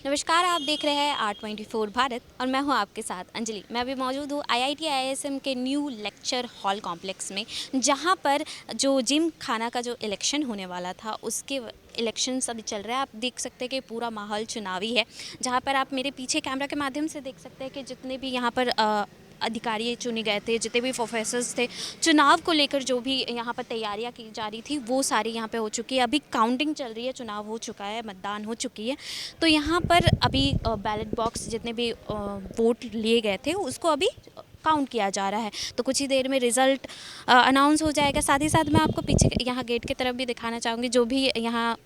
नमस्कार, आप देख रहे हैं R24 भारत और मैं हूं आपके साथ अंजलि। मैं अभी मौजूद हूं IIT IISM के न्यू लेक्चर हॉल कॉम्प्लेक्स में, जहां पर जो जिम खाना का जो इलेक्शन होने वाला था उसके इलेक्शन अभी चल रहा है। आप देख सकते हैं कि पूरा माहौल चुनावी है, जहां पर आप मेरे पीछे कैमरा के माध्यम से देख सकते हैं कि जितने भी यहाँ पर अधिकारी चुने गए थे, जितने भी प्रोफेसर्स थे, चुनाव को लेकर जो भी यहाँ पर तैयारियां की जा रही थी वो सारी यहाँ पे हो चुकी है। अभी काउंटिंग चल रही है, चुनाव हो चुका है, मतदान हो चुकी है। तो यहाँ पर अभी बैलेट बॉक्स जितने भी वोट लिए गए थे उसको अभी काउंट किया जा रहा है। तो कुछ ही देर में रिज़ल्ट अनाउंस हो जाएगा। साथ ही साथ मैं आपको पीछे यहाँ गेट की तरफ भी दिखाना चाहूँगी, जो भी यहाँ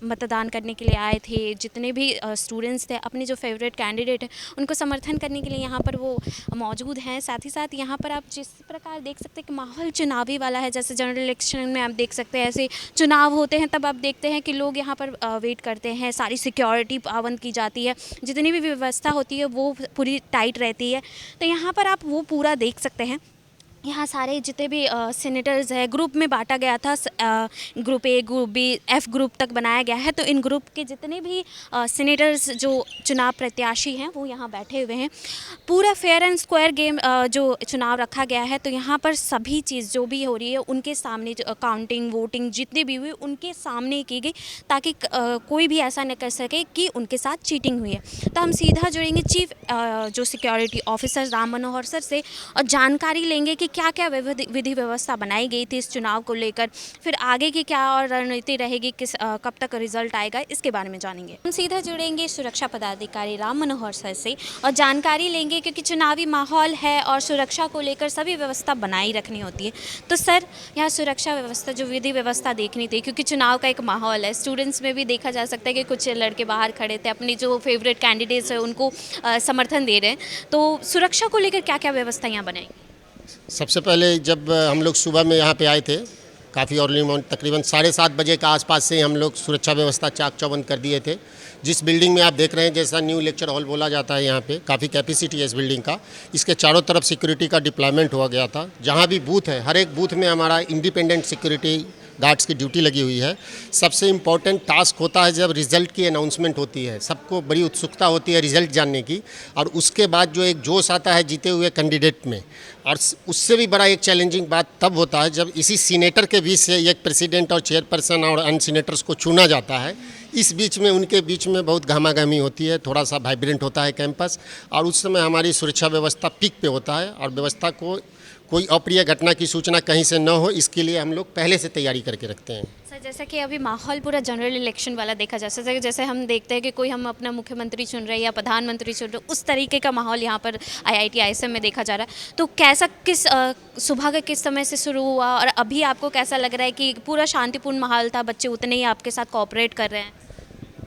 मतदान करने के लिए आए थे, जितने भी स्टूडेंट्स थे, अपने जो फेवरेट कैंडिडेट हैं उनको समर्थन करने के लिए यहाँ पर वो मौजूद हैं। साथ ही साथ यहाँ पर आप जिस प्रकार देख सकते हैं कि माहौल चुनावी वाला है, जैसे जनरल इलेक्शन में आप देख सकते हैं ऐसे चुनाव होते हैं, तब आप देखते हैं कि लोग यहाँ पर वेट करते हैं, सारी सिक्योरिटी पाबंद की जाती है, जितनी भी व्यवस्था होती है वो पूरी टाइट रहती है। तो यहाँ पर आप वो पूरा देख सकते हैं। यहाँ सारे जितने भी सीनेटर्स हैं ग्रुप में बांटा गया था, group A, group B, F group तक बनाया गया है। तो इन ग्रुप के जितने भी सीनेटर्स जो चुनाव प्रत्याशी हैं वो यहाँ बैठे हुए हैं। पूरा फेयर एंड स्क्वायर गेम जो चुनाव रखा गया है। तो यहाँ पर सभी चीज़ जो भी हो रही है उनके सामने, काउंटिंग वोटिंग जितनी भी हुई उनके सामने की गई, ताकि कोई भी ऐसा न कर सके कि उनके साथ चीटिंग हुई है। तो हम सीधा जुड़ेंगे चीफ जो security officer Ram Manohar sir से और जानकारी लेंगे कि क्या क्या विधि व्यवस्था बनाई गई थी इस चुनाव को लेकर, फिर आगे की क्या और रणनीति रहेगी, कब तक रिजल्ट आएगा, इसके बारे में जानेंगे। हम सीधा जुड़ेंगे सुरक्षा पदाधिकारी राम मनोहर सर से और जानकारी लेंगे, क्योंकि चुनावी माहौल है और सुरक्षा को लेकर सभी व्यवस्था बनाई रखनी होती है। तो सर, यहाँ सुरक्षा व्यवस्था जो विधि व्यवस्था देखनी थी, क्योंकि चुनाव का एक माहौल है, स्टूडेंट्स में भी देखा जा सकता है कि कुछ लड़के बाहर खड़े थे, अपनी जो फेवरेट कैंडिडेट्स है उनको समर्थन दे रहे हैं। तो सुरक्षा को लेकर क्या क्या व्यवस्था यहाँ बनाई? सबसे पहले जब हम लोग सुबह में यहाँ पे आए थे, काफ़ी अर्ली मॉर्निंग, तकरीबन 7:30 बजे के आसपास से हम लोग सुरक्षा व्यवस्था चाक चौबंद कर दिए थे। जिस बिल्डिंग में आप देख रहे हैं, जैसा न्यू लेक्चर हॉल बोला जाता है, यहाँ पे काफ़ी कैपेसिटी है इस बिल्डिंग का। इसके चारों तरफ सिक्योरिटी का डिप्लॉयमेंट हो गया था। जहाँ भी बूथ है, हर एक बूथ में हमारा इंडिपेंडेंट सिक्योरिटी गार्ड्स की ड्यूटी लगी हुई है। सबसे इम्पॉर्टेंट टास्क होता है जब रिज़ल्ट की अनाउंसमेंट होती है, सबको बड़ी उत्सुकता होती है रिज़ल्ट जानने की, और उसके बाद जो एक जोश आता है जीते हुए कैंडिडेट में। और उससे भी बड़ा एक चैलेंजिंग बात तब होता है जब इसी सीनेटर के बीच से एक प्रेसिडेंट और चेयरपर्सन और अन्य सीनेटर्स को चुना जाता है। इस बीच में उनके बीच में बहुत गहमागहमी होती है, थोड़ा सा वाइब्रेंट होता है कैंपस, और उस समय हमारी सुरक्षा व्यवस्था पीक पे होता है, और व्यवस्था को कोई अप्रिय घटना की सूचना कहीं से न हो, इसके लिए हम लोग पहले से तैयारी करके रखते हैं। सर, जैसा कि अभी माहौल पूरा जनरल इलेक्शन वाला देखा जा सकता है, जैसे हम देखते हैं कि कोई हम अपना मुख्यमंत्री चुन रहे हैं या प्रधानमंत्री चुन रहे हैं, उस तरीके का माहौल यहाँ पर IIT IISM में देखा जा रहा है। तो कैसा, सुबह का किस समय से शुरू हुआ और अभी आपको कैसा लग रहा है कि पूरा शांतिपूर्ण माहौल था, बच्चे उतने ही आपके साथ कोऑपरेट कर रहे हैं?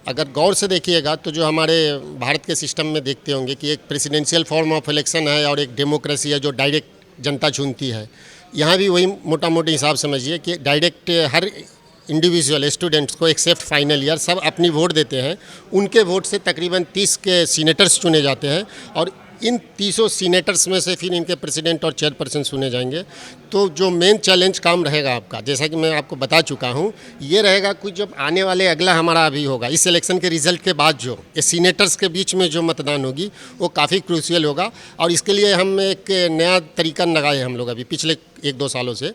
अगर गौर से देखिएगा तो जो हमारे भारत के सिस्टम में देखते होंगे कि एक प्रेसिडेंशियल फॉर्म ऑफ इलेक्शन है और एक डेमोक्रेसी है जो डायरेक्ट जनता चुनती है। यहाँ भी वही मोटा मोटी हिसाब समझिए कि डायरेक्ट हर इंडिविजुअल स्टूडेंट्स को एक्सेप्ट फाइनल ईयर सब अपनी वोट देते हैं। उनके वोट से तकरीबन 30 के सीनेटर्स चुने जाते हैं, और इन 30 सीनेटर्स में से फिर इनके प्रेसिडेंट और चेयरपर्सन चुने जाएंगे। तो जो मेन चैलेंज काम रहेगा आपका, जैसा कि मैं आपको बता चुका हूँ, ये रहेगा कि जब आने वाले अगला हमारा अभी होगा इस इलेक्शन के रिजल्ट के बाद, जो ये सीनेटर्स के बीच में जो मतदान होगी वो काफ़ी क्रूशियल होगा। और इसके लिए हम एक नया तरीका लगाए हम लोग अभी पिछले 1-2 सालों से।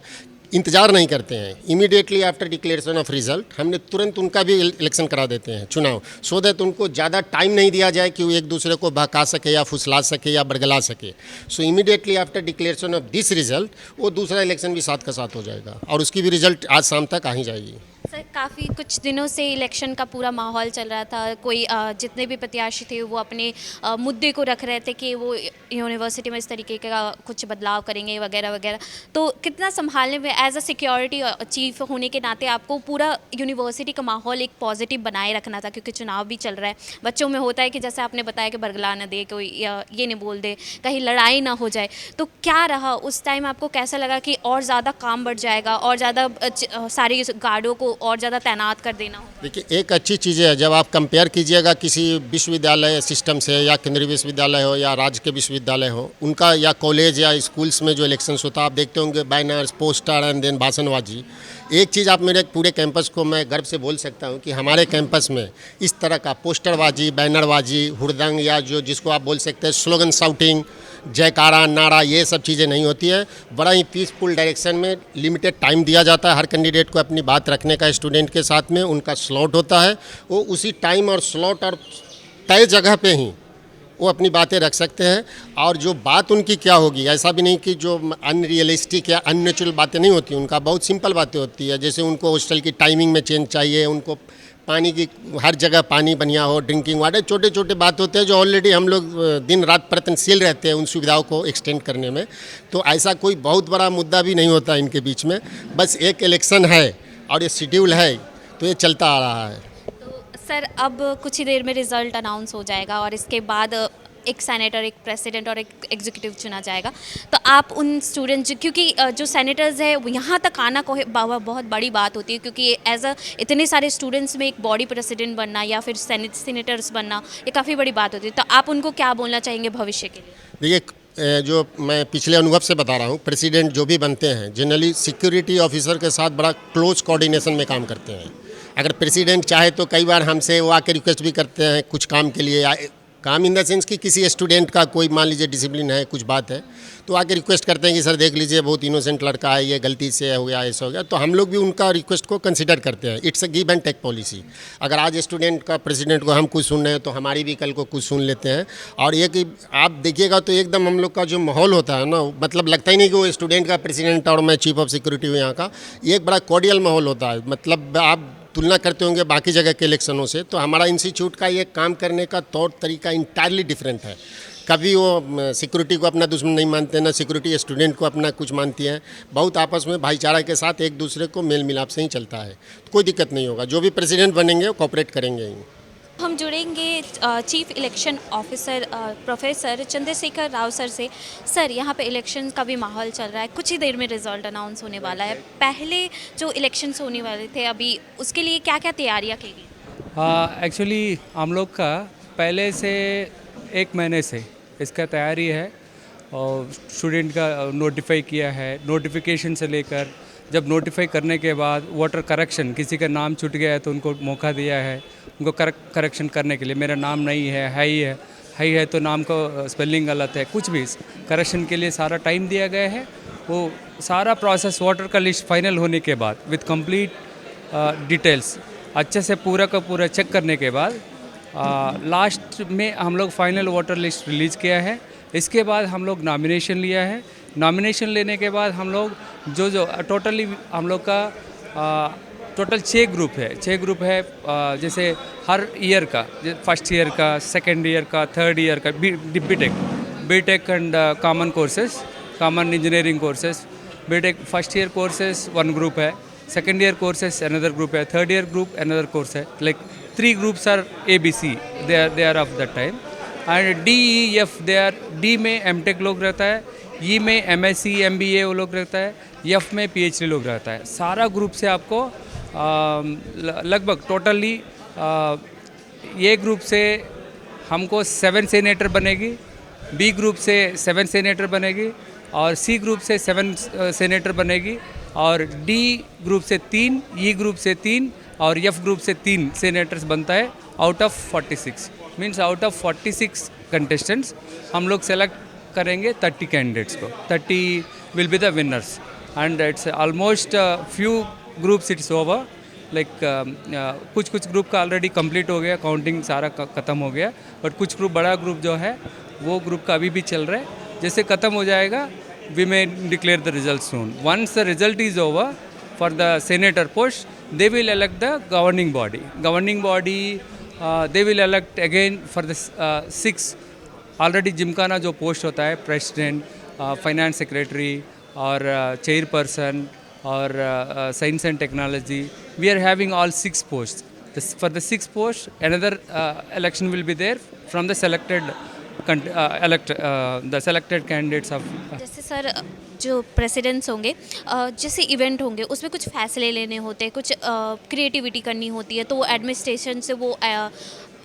इंतज़ार नहीं करते हैं, immediately after declaration of result हमने तुरंत उनका भी इलेक्शन करा देते हैं, चुनाव, सो दैट उनको ज़्यादा टाइम नहीं दिया जाए कि वो एक दूसरे को बहका सके या फुसला सके या बरगला सके। सो immediately after declaration of this result वो दूसरा इलेक्शन भी साथ का साथ हो जाएगा, और उसकी भी रिजल्ट आज शाम तक आ ही जाएगी। सर, काफ़ी कुछ दिनों से इलेक्शन का पूरा माहौल चल रहा था। कोई जितने भी प्रत्याशी थे वो अपने मुद्दे को रख रहे थे कि वो यूनिवर्सिटी में इस तरीके का कुछ बदलाव करेंगे वगैरह वगैरह। तो कितना संभालने में, एज अ सिक्योरिटी चीफ होने के नाते, आपको पूरा यूनिवर्सिटी का माहौल एक पॉजिटिव बनाए रखना था, क्योंकि चुनाव भी चल रहा है। बच्चों में होता है कि जैसे आपने बताया कि बरगला न दे कोई, ये नहीं बोल दे, कहीं लड़ाई ना हो जाए। तो क्या रहा उस टाइम, आपको कैसा लगा कि और ज़्यादा काम बढ़ जाएगा और ज़्यादा सारी गार्डों को और ज़्यादा तैनात कर देना हो? देखिए, एक अच्छी चीज़ है जब आप कंपेयर कीजिएगा किसी विश्वविद्यालय सिस्टम से, या केंद्रीय विश्वविद्यालय हो या राज्य के विश्वविद्यालय हो, उनका या कॉलेज या स्कूल्स में जो इलेक्शंस होता है, आप देखते होंगे बैनर्स, पोस्टर एंड देन भाषणबाजी। एक चीज़ आप मेरे पूरे कैंपस को मैं गर्व से बोल सकता हूँ कि हमारे कैंपस में इस तरह का पोस्टरबाजी, बैनरबाजी, हुड़दंग, या जो जिसको आप बोल सकते हैं स्लोगन शाउटिंग, जयकारा, नारा, ये सब चीज़ें नहीं होती है। बड़ा ही पीसफुल डायरेक्शन में लिमिटेड टाइम दिया जाता है हर कैंडिडेट को अपनी बात रखने का। स्टूडेंट के साथ में उनका स्लॉट होता है, वो उसी टाइम और स्लॉट और तय जगह पे ही वो अपनी बातें रख सकते हैं। और जो बात उनकी क्या होगी, ऐसा भी नहीं कि जो अनरियलिस्टिक या अननेचुरल बातें नहीं होती, उनका बहुत सिंपल बातें होती है। जैसे उनको हॉस्टल की टाइमिंग में चेंज चाहिए, उनको पानी की हर जगह पानी बढ़िया हो, ड्रिंकिंग वाटर, छोटे छोटे बात होते हैं जो ऑलरेडी हम लोग दिन रात प्रयत्नशील रहते हैं उन सुविधाओं को एक्सटेंड करने में। तो ऐसा कोई बहुत बड़ा मुद्दा भी नहीं होता इनके बीच में। बस एक इलेक्शन है और ये शेड्यूल है, तो ये चलता आ रहा है। तो सर अब कुछ ही देर में रिजल्ट अनाउंस हो जाएगा और इसके बाद एक सेनेटर, एक प्रेसिडेंट और एक एग्जीक्यूटिव चुना जाएगा। तो आप उन स्टूडेंट्स, क्योंकि जो सेनेटर्स है यहाँ तक आना को बहुत बड़ी बात होती है, क्योंकि एज अ इतने सारे स्टूडेंट्स में एक बॉडी प्रेसिडेंट बनना या फिर सेनेटर्स बनना, ये काफ़ी बड़ी बात होती है। तो आप उनको क्या बोलना चाहेंगे भविष्य के लिए? देखिए, जो मैं पिछले अनुभव से बता रहा हूँ, प्रेसिडेंट जो भी बनते हैं जनरली सिक्योरिटी ऑफिसर के साथ बड़ा क्लोज कोऑर्डिनेशन में काम करते हैं। अगर प्रेसिडेंट चाहे तो कई बार हमसे वो आके रिक्वेस्ट भी करते हैं कुछ काम के लिए, या काम इन द सेंस कि किसी स्टूडेंट का कोई मान लीजिए डिसिप्लिन है, कुछ बात है, तो आके रिक्वेस्ट करते हैं कि सर देख लीजिए बहुत इनोसेंट लड़का है, ये गलती से हो गया, ऐसा हो गया। तो हम लोग भी उनका रिक्वेस्ट को कंसिडर करते हैं। It's a give and take policy. अगर आज स्टूडेंट का प्रेसिडेंट को हम कुछ सुन रहे हैं तो हमारी भी कल को कुछ सुन लेते हैं। और ये कि आप देखिएगा तो एकदम हम लोग का जो माहौल होता है ना, मतलब लगता ही नहीं कि वो स्टूडेंट का प्रेसिडेंट और मैं चीफ ऑफ सिक्योरिटी हूँ यहाँ का। ये एक बड़ा कॉर्डियल माहौल होता है। मतलब आप तुलना करते होंगे बाकी जगह के इलेक्शनों से, तो हमारा इंस्टीट्यूट का ये काम करने का तौर तरीका इंटायरली डिफरेंट है। कभी वो सिक्योरिटी को अपना दुश्मन नहीं मानते, ना सिक्योरिटी स्टूडेंट को अपना कुछ मानती है। बहुत आपस में भाईचारा के साथ एक दूसरे को मेल मिलाप से ही चलता है। कोई दिक्कत नहीं होगा, जो भी प्रेसिडेंट बनेंगे वो कोऑपरेट करेंगे ही। हम जुड़ेंगे chief election officer professor Chandrashekhar Rao sir से। सर, यहाँ पे इलेक्शन का भी माहौल चल रहा है, कुछ ही देर में रिजल्ट अनाउंस होने वाला है। पहले जो इलेक्शंस होने वाले थे अभी, उसके लिए क्या क्या तैयारियाँ की गई? एक्चुअली हम लोग का पहले से 1 महीने से इसका तैयारी है और स्टूडेंट का नोटिफाई किया है। नोटिफिकेशन से लेकर जब नोटिफाई करने के बाद वोटर करेक्शन, किसी का नाम छूट गया है तो उनको मौका दिया है उनको करेक्शन करने के लिए। मेरा नाम नहीं है ही है तो नाम को स्पेलिंग गलत है, कुछ भी करेक्शन के लिए सारा टाइम दिया गया है। वो सारा प्रोसेस वोटर का लिस्ट फाइनल होने के बाद विथ कंप्लीट डिटेल्स अच्छे से पूरा का पूरा चेक करने के बाद लास्ट में हम लोग फाइनल वोटर लिस्ट रिलीज़ किया है। इसके बाद हम लोग नॉमिनेशन लिया है। नॉमिनेशन लेने के बाद हम लोग जो टोटली हम लोग का टोटल 6 ग्रुप है। जैसे हर ईयर का, फर्स्ट ईयर का, सेकेंड ईयर का, थर्ड ईयर का, BTech and common courses, common engineering courses. BTech first year courses 1 group है, second year courses another group है, third year group another course है। Like 3 groups are ABC, they are of that time. And DEF they are, D में M.Tech लोग रहता है, E में MSc MBA वो लोग रहता है, F में PhD लोग रहता है। सारा ग्रुप से आपको लगभग टोटली A ग्रुप से हमको 7 सेनेटर बनेगी, B ग्रुप से 7 सेनेटर बनेगी और C ग्रुप से 7 सेनेटर बनेगी और D ग्रुप से 3, E ग्रुप से 3 और F ग्रुप से 3 सेनेटर्स बनता है out of 46। Means out of 46 contestants हम लोग सेलेक्ट करेंगे 30 कैंडिडेट्स को। 30 will be the winners and it's almost few groups it's over. Like कुछ ग्रुप का ऑलरेडी कंप्लीट हो गया, काउंटिंग सारा ख़त्म हो गया, बट कुछ ग्रुप, बड़ा ग्रुप जो है वो ग्रुप का अभी भी चल रहा है। जैसे ख़त्म हो जाएगा we may declare the result soon. Once the result is over for the senator post, they will elect the governing body. They will elect again for the 6 already gymkhana जो पोस्ट होता है, प्रेसिडेंट, फाइनेंस सेक्रेटरी और chairperson और science and technology. We are having all 6 post. For the 6 post another election will be there from the selected elect the selected candidates of जैसे sir जो presidents होंगे जैसे event होंगे उसमें कुछ फैसले लेने होते हैं, कुछ क्रिएटिविटी करनी होती है, तो एडमिनिस्ट्रेशन से वो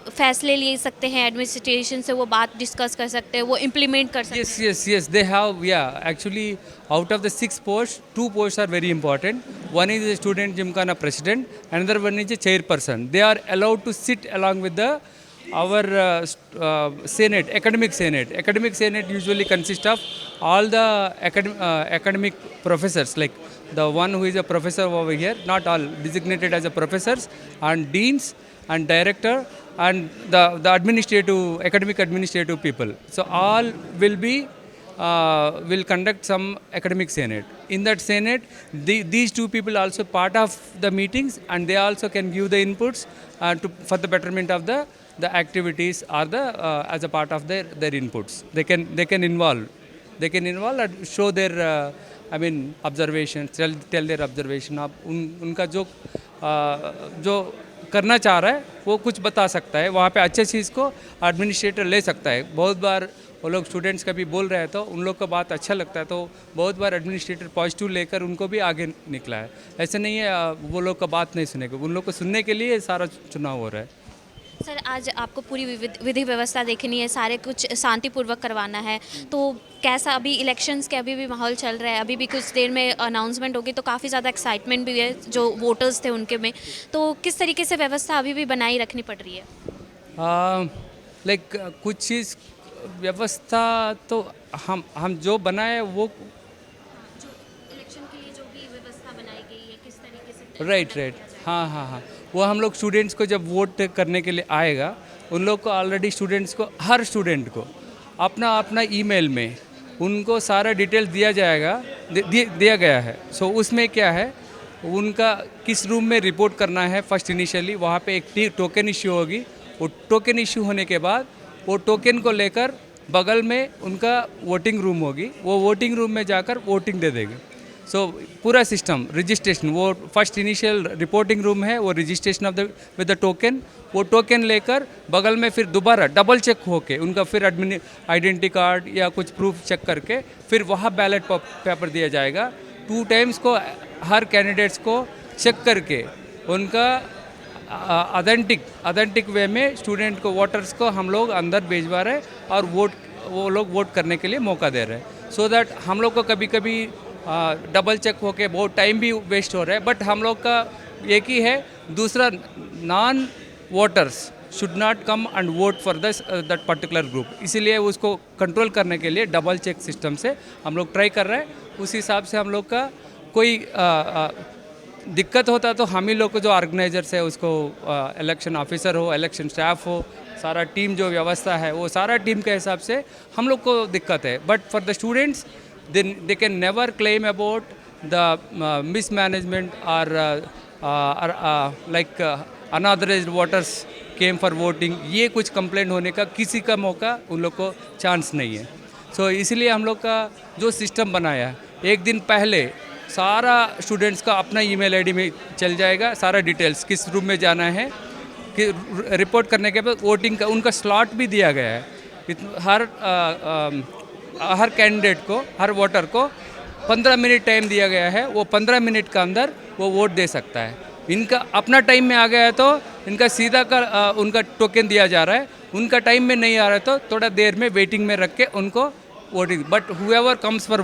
फैसले ले सकते हैं, एडमिनिस्ट्रेशन से वो बात डिस्कस कर सकते हैं, वो इम्प्लीमेंट कर सकते हैं। Yes, they have, yeah, actually out of the 6 posts, 2 posts are very important. One is the student gymkhana president, another one is a chairperson. They are allowed to sit along with the our senate, academic senate. Academic senate usually consists of all the academic professors, like the one who is a professor over here, not all designated as a professors, and deans and director, and the administrative, academic administrative people. So all will conduct some academic senate. In that senate, these two people also part of the meetings, and they also can give the inputs for the betterment of the activities or the as a part of their inputs. They can involve and show their observations, tell their observation. आप उनका जो करना चाह रहा है वो कुछ बता सकता है, वहाँ पे अच्छे चीज़ को एडमिनिस्ट्रेटर ले सकता है। बहुत बार वो लोग स्टूडेंट्स कभी बोल रहे हैं तो उन लोग को बात अच्छा लगता है, तो बहुत बार एडमिनिस्ट्रेटर पॉजिटिव लेकर उनको भी आगे निकला है। ऐसे नहीं है वो लोग का बात नहीं सुनेगा, उन लोग को सुनने के लिए सारा चुनाव हो रहा है। सर आज आपको पूरी विधि व्यवस्था देखनी है, सारे कुछ शांतिपूर्वक करवाना है, तो कैसा अभी इलेक्शंस के अभी भी माहौल चल रहा है, अभी भी कुछ देर में अनाउंसमेंट होगी, तो काफ़ी ज़्यादा एक्साइटमेंट भी है जो वोटर्स थे उनके में, तो किस तरीके से व्यवस्था अभी भी बनाई रखनी पड़ रही है? कुछ चीज़ व्यवस्था तो हम जो बनाए वो जो इलेक्शन के लिए जो भी व्यवस्था बनाई गई है किस तरीके से राइट हाँ वो हम लोग स्टूडेंट्स को जब वोट करने के लिए आएगा, उन लोग को ऑलरेडी स्टूडेंट्स को, हर स्टूडेंट को अपना ईमेल में उनको सारा डिटेल दिया जाएगा, दिया गया है। सो उसमें क्या है, उनका किस रूम में रिपोर्ट करना है। फर्स्ट इनिशियली वहाँ पे एक टोकन इश्यू होगी, वो टोकन इश्यू होने के बाद वो टोकन को लेकर बगल में उनका वोटिंग रूम होगी, वो वोटिंग रूम में जाकर वोटिंग दे देंगे। सो पूरा सिस्टम रजिस्ट्रेशन, वो फर्स्ट इनिशियल रिपोर्टिंग रूम है, वो registration of the with the token, वो टोकन लेकर बगल में फिर दोबारा डबल चेक होके उनका फिर आइडेंटिटी कार्ड या कुछ प्रूफ चेक करके फिर वहाँ बैलेट पेपर दिया जाएगा। 2 टाइम्स को हर कैंडिडेट्स को चेक करके उनका ऑथेंटिक वे में स्टूडेंट को, वोटर्स को हम लोग अंदर भेजवा रहे हैं और वो लोग वोट करने के लिए मौका दे रहे हैं, सो दैट हम लोग को कभी डबल चेक होके बहुत टाइम भी वेस्ट हो रहा है। बट हम लोग का एक ही है, दूसरा non voters should not come and vote for that particular group, इसीलिए उसको कंट्रोल करने के लिए डबल चेक सिस्टम से हम लोग ट्राई कर रहे हैं। उस हिसाब से हम लोग का कोई दिक्कत होता तो हम ही लोग को जो ऑर्गेनाइजर्स है उसको, इलेक्शन ऑफिसर हो, इलेक्शन स्टाफ हो, सारा टीम जो व्यवस्था है वो सारा टीम के हिसाब से हम लोग को दिक्कत है। But for the students they can never claim about the mismanagement or unauthorized voters came for voting, ये कुछ कंप्लेंट होने का किसी का मौका उन लोग को चांस नहीं है। सो इसलिए हम लोग का जो सिस्टम बनाया, एक दिन पहले सारा स्टूडेंट्स का अपना ईमेल आईडी में चल जाएगा, सारा डिटेल्स किस रूम में जाना है, कि रिपोर्ट करने के बाद वोटिंग का उनका स्लॉट भी दिया गया है। हर कैंडिडेट को, हर वोटर को 15 मिनट टाइम दिया गया है, वो 15 मिनट के अंदर वो वोट दे सकता है। इनका अपना टाइम में आ गया है तो इनका सीधा उनका टोकन दिया जा रहा है, उनका टाइम में नहीं आ रहा है तो थोड़ा देर में वेटिंग में रख के उनको voting. But whoever comes for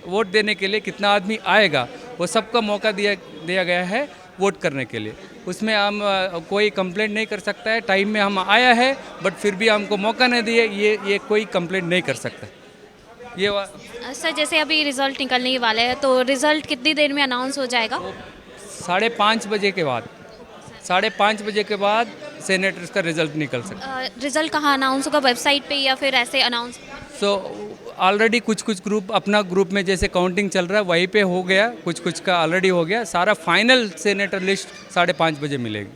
vote देने के लिए कितना आदमी आएगा वो सबका मौका दिया गया है वोट करने के लिए। उसमें हम कोई कंप्लेंट नहीं कर सकता है, टाइम में हम आया है बट फिर भी हमको मौका नहीं दिए, ये कोई कंप्लेंट नहीं कर सकता। सर जैसे अभी रिज़ल्ट निकलने वाला है, तो रिज़ल्ट कितनी देर में अनाउंस हो जाएगा? 5:30 बजे के बाद, 5:30 बजे के बाद सेनेटर्स का रिज़ल्ट निकल सकता है। रिज़ल्ट कहाँ अनाउंस होगा, वेबसाइट पे या फिर ऐसे अनाउंस? ऑलरेडी कुछ ग्रुप, अपना ग्रुप में जैसे काउंटिंग चल रहा है वहीं पे हो गया, कुछ का ऑलरेडी हो गया। सारा फाइनल सेनेटर लिस्ट 5:30 बजे मिलेगी।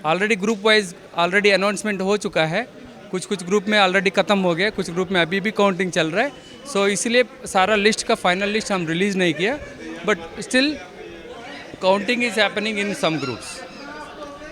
Already group wise already announcement हो चुका है, कुछ ग्रुप में ऑलरेडी ख़त्म हो गया, कुछ ग्रुप में अभी भी काउंटिंग चल रहा है। सो इसलिए सारा लिस्ट का फाइनल लिस्ट हम रिलीज़ नहीं किया, but still counting is happening in some groups.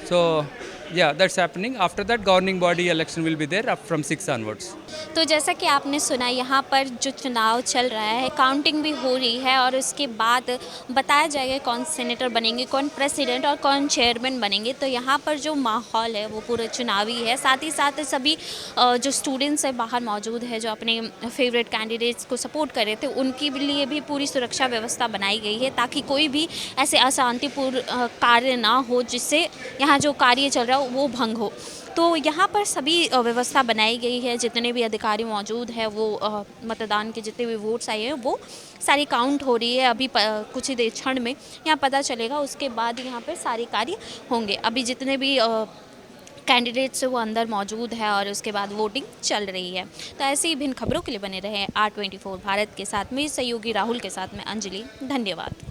So Yeah, that's happening. After that, governing body election will be there from 6 onwards. तो जैसा कि आपने सुना, यहाँ पर जो चुनाव चल रहा है, काउंटिंग भी हो रही है और उसके बाद बताया जाएगा कौन सेनेटर बनेंगे, कौन प्रेसिडेंट और कौन चेयरमैन बनेंगे। तो यहाँ पर जो माहौल है वो पूरा चुनावी है। साथ ही साथ सभी जो स्टूडेंट्स है बाहर मौजूद है, जो अपने फेवरेट कैंडिडेट्स को सपोर्ट कर रहे थे, उनके लिए भी पूरी सुरक्षा व्यवस्था बनाई गई है ताकि कोई भी ऐसे अशांतिपूर्ण कार्य ना हो जिससे यहाँ जो कार्य चल रहा हो वो भंग हो। तो यहाँ पर सभी व्यवस्था बनाई गई है। जितने भी अधिकारी मौजूद हैं वो मतदान के जितने भी वोट्स आए हैं वो सारी काउंट हो रही है। अभी कुछ ही देर क्षण में यहाँ पता चलेगा, उसके बाद यहाँ पर सारे कार्य होंगे। अभी जितने भी कैंडिडेट्स वो अंदर मौजूद है और उसके बाद वोटिंग चल रही है। तो ऐसे ही भिन्न खबरों के लिए बने रहे R24 भारत के साथ, मेरे सहयोगी राहुल के साथ में अंजलि। धन्यवाद।